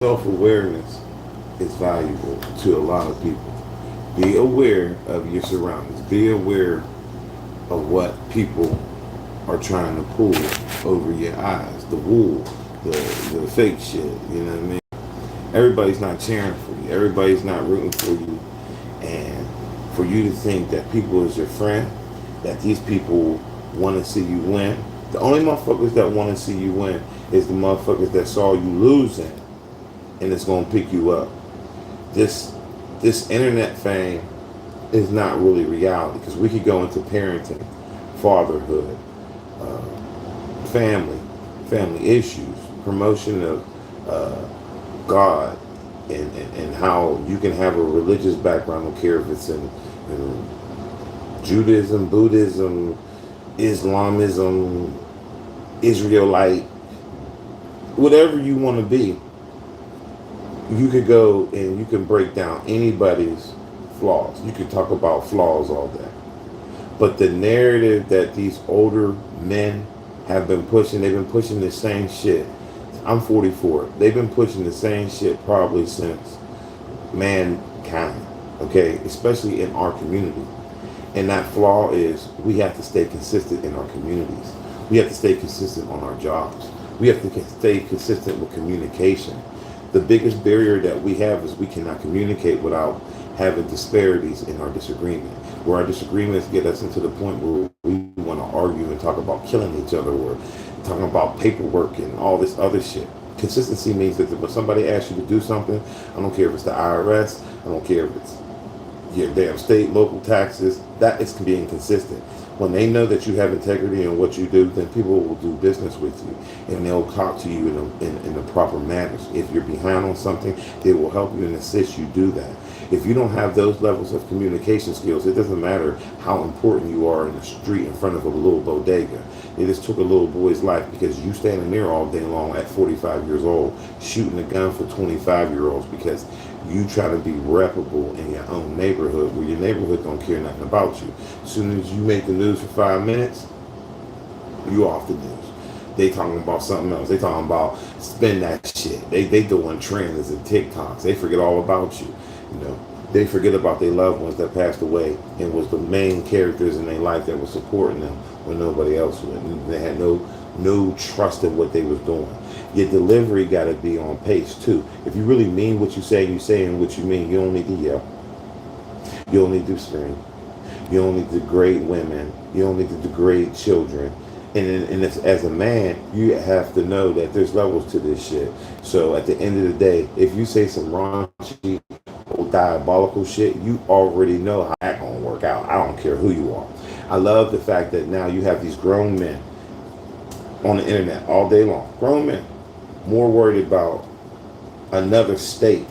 Self-awareness is valuable to a lot of people. Be aware of your surroundings. Be aware of what people are trying to pull over your eyes. The wool, the fake shit. You know what I mean? Everybody's not cheering for you. Everybody's not rooting for you. And for you to think that people is your friend, that these people want to see you win. The only motherfuckers that want to see you win is the motherfuckers that saw you losing and it's gonna pick you up. This this internet fame is not really reality because we could go into parenting, fatherhood, family, family issues, promotion of God, and how you can have a religious background. I don't care if it's in Judaism, Buddhism, Islamism, Israelite, whatever you want to be. You could go and you can break down anybody's flaws. You could talk about flaws all day. But the narrative that these older men have been pushing, they've been pushing the same shit. I'm 44. They've been pushing the same shit probably since mankind, okay? Especially in our community. And that flaw is we have to stay consistent in our communities. We have to stay consistent on our jobs. We have to stay consistent with communication. The biggest barrier that we have is we cannot communicate without having disparities in our disagreement. Where our disagreements get us into the point where we want to argue and talk about killing each other or talking about paperwork and all this other shit. Consistency means that when somebody asks you to do something, I don't care if it's the IRS, I don't care if it's your damn state, local taxes, that is being consistent. When they know that you have integrity in what you do, then people will do business with you and they'll talk to you in the proper manners. If you're behind on something, they will help you and assist you do that. If you don't have those levels of communication skills, it doesn't matter how important you are in the street in front of a little bodega. They just took a little boy's life because you standing there all day long at 45 years old, shooting a gun for 25-year-olds because you try to be reputable in your own neighborhood where your neighborhood don't care nothing about you. As soon as you make the news for 5 minutes, you off the news. They talking about something else. They talking about spend that shit. They doing trends and TikToks. They forget all about you. You know, they forget about their loved ones that passed away and was the main characters in their life that was supporting them when nobody else would. And they had no trust in what they was doing. Your delivery got to be on pace too. If you really mean what you say, you saying what you mean. You don't need to yell. You don't need to scream. You don't need to degrade women. You don't need to degrade children. And as a man, you have to know that there's levels to this shit. So at the end of the day, if you say some raunchy or diabolical shit, you already know how that's gonna work out. I don't care who you are. I love the fact that now you have these grown men on the internet all day long. Grown men, more worried about another state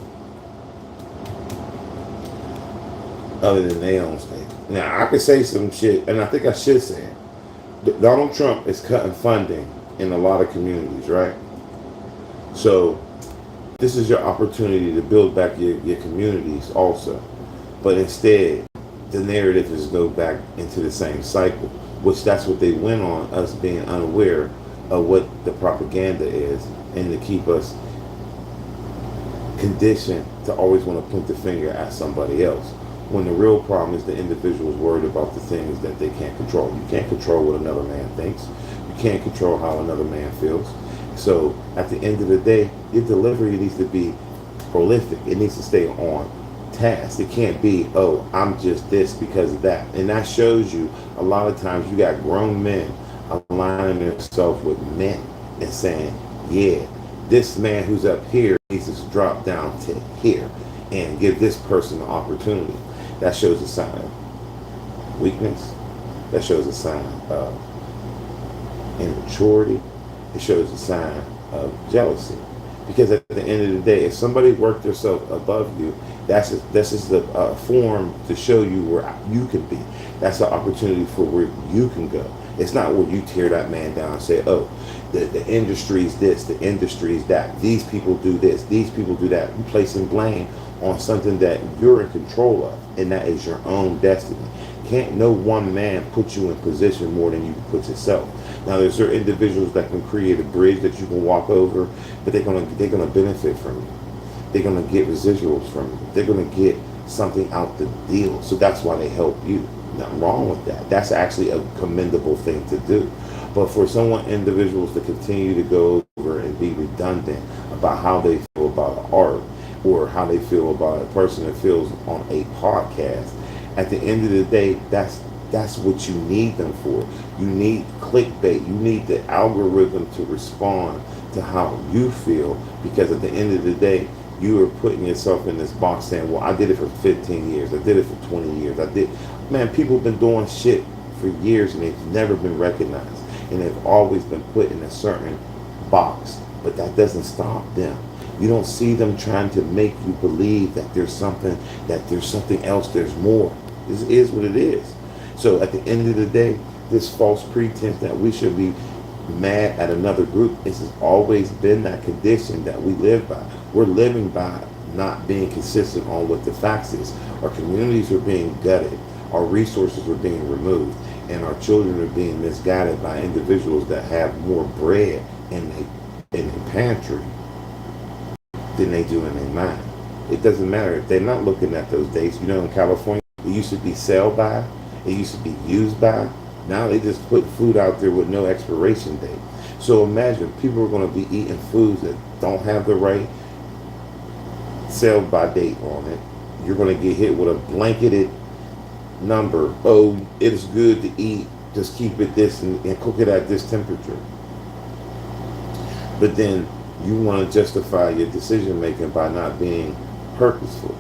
other than their own state. Now, I could say some shit, and I think I should say it. Donald Trump is cutting funding in a lot of communities, right? So this is your opportunity to build back your communities also. But instead, the narrative is go back into the same cycle, which that's what they went on, us being unaware of what the propaganda is and to keep us conditioned to always want to point the finger at somebody else. When the real problem is the individual is worried about the things that they can't control. You can't control what another man thinks. You can't control how another man feels. So at the end of the day, your delivery needs to be prolific. It needs to stay on task. It can't be, oh, I'm just this because of that. And that shows you a lot of times you got grown men aligning themselves with men and saying, yeah, this man who's up here needs to drop down to here and give this person an opportunity. That shows a sign of weakness. That shows a sign of immaturity. It shows a sign of jealousy. Because at the end of the day, if somebody worked themselves above you, that's just a form to show you where you can be. That's an opportunity for where you can go. It's not where you tear that man down and say, oh, the industry's this, the industry's that. These people do this, these people do that. You placing blame on something that you're in control of, and that is your own destiny. Can't no one man put you in position more than you can put yourself. Now there's certain individuals that can create a bridge that you can walk over, but they're gonna benefit from you. They're gonna get residuals from you. They're gonna get something out the deal. So that's why they help you. Nothing wrong with that. That's actually a commendable thing to do. But for individuals to continue to go over and be redundant about how they feel about art, or how they feel about a person that feels on a podcast, at the end of the day, that's what you need them for. You need clickbait. You need the algorithm to respond to how you feel, because at the end of the day, you are putting yourself in this box saying, well, I did it for 15 years. I did it for 20 years. Man, people have been doing shit for years and they've never been recognized. And they've always been put in a certain box. But that doesn't stop them. You don't see them trying to make you believe that there's something else, there's more. This is what it is. So at the end of the day, this false pretense that we should be mad at another group, this has always been that condition that we live by. We're living by not being consistent on what the facts is. Our communities are being gutted. Our resources are being removed. And our children are being misguided by individuals that have more bread in their pantry than they do in their mind. It doesn't matter if they're not looking at those dates. You know, in California, it used to be sell by, it used to be used by. Now they just put food out there with no expiration date. So imagine people are going to be eating foods that don't have the right sell by date on it. You're going to get hit with a blanketed number. Oh, it is good to eat. Just keep it this and cook it at this temperature. But then you want to justify your decision making by not being purposeful.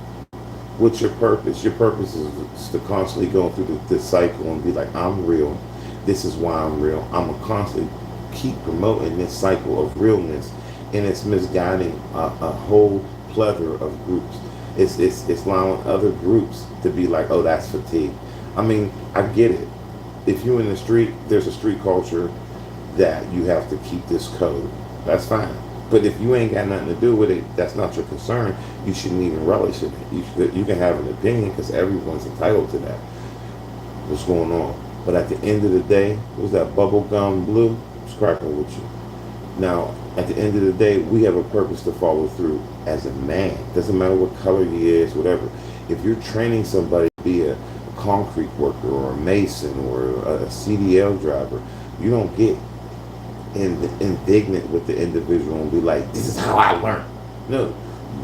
What's your purpose? Your purpose is to constantly go through this cycle and be like, I'm real. This is why I'm real. I'm going to constantly keep promoting this cycle of realness. And it's misguiding a whole plethora of groups. It's allowing other groups to be like, oh, that's fatigue. I mean, I get it. If you're in the street, there's a street culture that you have to keep this code. That's fine. But if you ain't got nothing to do with it, that's not your concern. You shouldn't even relish in it. You can have an opinion because everyone's entitled to that. What's going on? But at the end of the day, was that bubblegum blue? It's cracking with you. Now, at the end of the day, we have a purpose to follow through as a man. Doesn't matter what color he is, whatever. If you're training somebody to be a concrete worker or a mason or a CDL driver, you don't get indignant with the individual and be like, this is how I learned. No,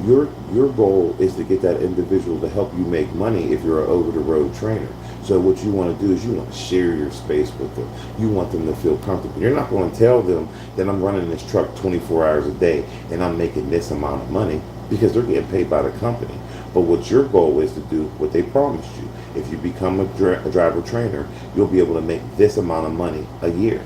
your goal is to get that individual to help you make money if you're an over-the-road trainer. So what you want to do is you want to share your space with them. You want them to feel comfortable. You're not going to tell them that I'm running this truck 24 hours a day and I'm making this amount of money, because they're getting paid by the company. But what your goal is to do what they promised you. If you become a driver trainer, you'll be able to make this amount of money a year.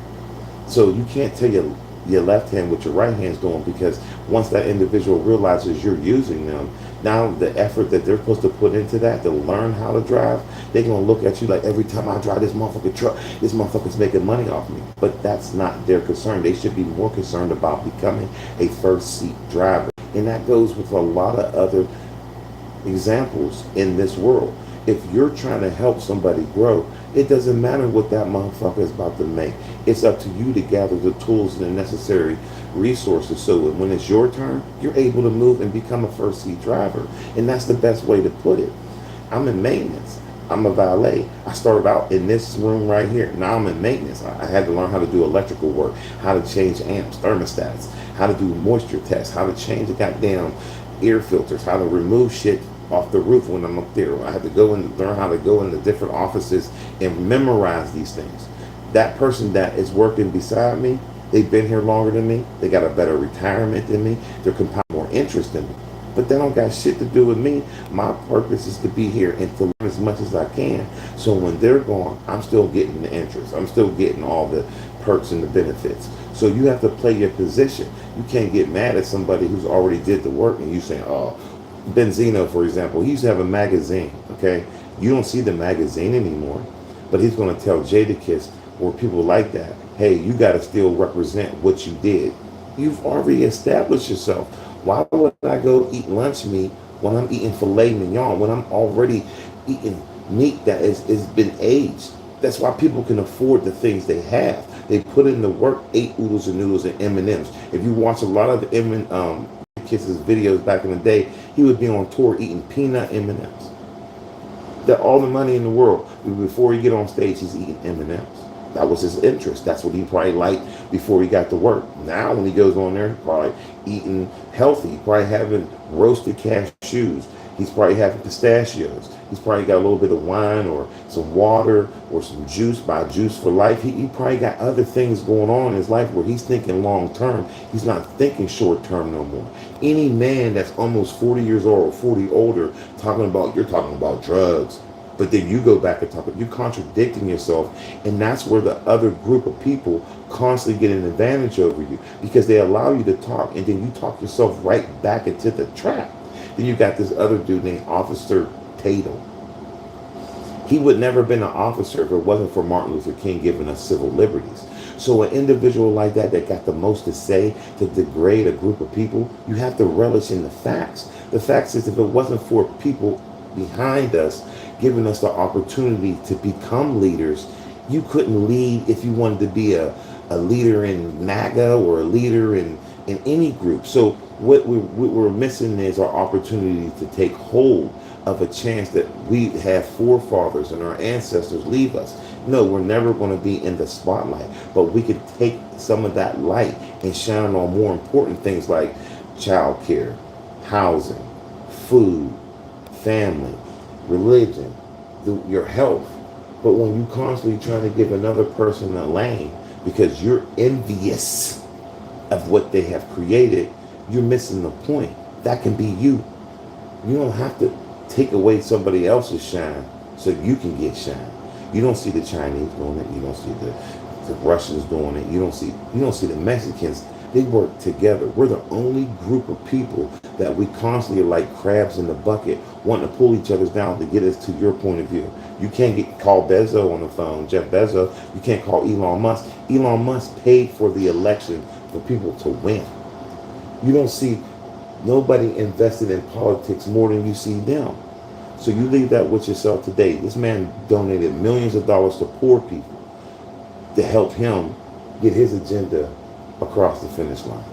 So you can't tell your left hand what your right hand's doing, because once that individual realizes you're using them, now the effort that they're supposed to put into that to learn how to drive, they're going to look at you like, every time I drive this motherfucking truck, this motherfucker's making money off me. But that's not their concern. They should be more concerned about becoming a first seat driver. And that goes with a lot of other examples in this world. If you're trying to help somebody grow, it doesn't matter what that motherfucker is about to make. It's up to you to gather the tools and the necessary resources so that when it's your turn, you're able to move and become a first seat driver. And that's the best way to put it. I'm in maintenance. I'm a valet. I started out in this room right here. Now I'm in maintenance. I had to learn how to do electrical work, how to change amps, thermostats, how to do moisture tests, how to change the goddamn air filters, how to remove shit off the roof when I'm up there. I had to go and learn how to go into different offices and memorize these things. That person that is working beside me, they've been here longer than me. They got a better retirement than me. They're compounding more interest than me. But they don't got shit to do with me. My purpose is to be here and to learn as much as I can. So when they're gone, I'm still getting the interest. I'm still getting all the perks and the benefits. So you have to play your position. You can't get mad at somebody who's already did the work and you saying, oh, Benzino, for example, he used to have a magazine, okay? You don't see the magazine anymore, but he's going to tell Jadakiss or people like that, hey, you got to still represent what you did. You've already established yourself. Why would I go eat lunch meat when I'm eating filet mignon, when I'm already eating meat that is been aged? That's why people can afford the things they have. They put in the work, ate oodles and noodles and M&Ms. If you watch a lot of the Kiss's videos back in the day, he would be on tour eating peanut M&Ms. That all the money in the world. Before he get on stage, he's eating M&Ms. That was his interest. That's what he probably liked before he got to work. Now when he goes on there, he's probably eating healthy. He's probably having roasted cashews. He's probably having pistachios. He's probably got a little bit of wine or some water or some juice by Juice for Life. He probably got other things going on in his life where he's thinking long term. He's not thinking short term no more. Any man that's almost 40 years old or 40 older you're talking about drugs. But then you go back and you're contradicting yourself. And that's where the other group of people constantly get an advantage over you because they allow you to talk and then you talk yourself right back into the trap. Then you got this other dude named Officer Tatum. He would never have been an officer if it wasn't for Martin Luther King giving us civil liberties. So an individual like that got the most to say to degrade a group of people, you have to relish in the facts. The facts is if it wasn't for people behind us giving us the opportunity to become leaders, you couldn't lead if you wanted to be a leader in MAGA or a leader in any group. So what we're missing is our opportunity to take hold of a chance that we have forefathers and our ancestors leave us. No, we're never going to be in the spotlight, but we could take some of that light and shine on more important things like childcare, housing, food, family, religion, your health. But when you constantly try to give another person a lane because you're envious of what they have created, you're missing the point. That can be you. You don't have to take away somebody else's shine so you can get shine. You don't see the Chinese doing it. You don't see the Russians doing it. You don't see the Mexicans. They work together. We're the only group of people that we constantly are like crabs in the bucket, wanting to pull each other down to get us to your point of view. You can't call Bezos on the phone, Jeff Bezos. You can't call Elon Musk. Elon Musk paid for the election for people to win. You don't see nobody invested in politics more than you see them. So you leave that with yourself today. This man donated millions of dollars to poor people to help him get his agenda across the finish line.